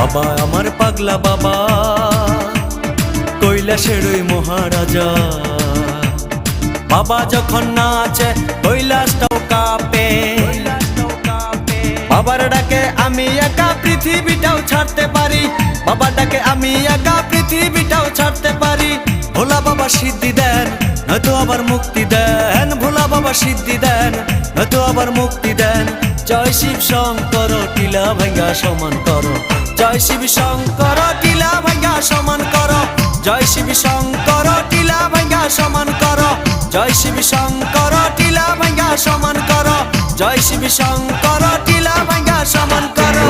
বাবা আমার পাগলা বাবা কৈলাসের ওই মহারাজা। বাবা যখন নাচে কৈলাসটাও কাঁপে। বাবার ডাকে আমি একা পৃথিবীটাও ছাড়তে পারি। বাবার ডাকে আমি একা পৃথিবীটাও ছাড়তে পারি। ভোলা বাবা সিদ্ধি দেন নয়তো আবার মুক্তি দেন। ভোলা বাবা সিদ্ধি দেন নয়তো আবার মুক্তি দেন। জয় শিব শঙ্কর টিলা ভাঙ্গা সমান করো। জয় শিব শঙ্কর টিলা ভাঙ্গা সমান করো। জয় শিব শঙ্কর টিলা ভাঙ্গা সমান করো। জয় শিব শঙ্কর টিলা ভাঙ্গা সমান করো। জয় শিব শঙ্কর টিলা ভাঙ্গা সমান করো।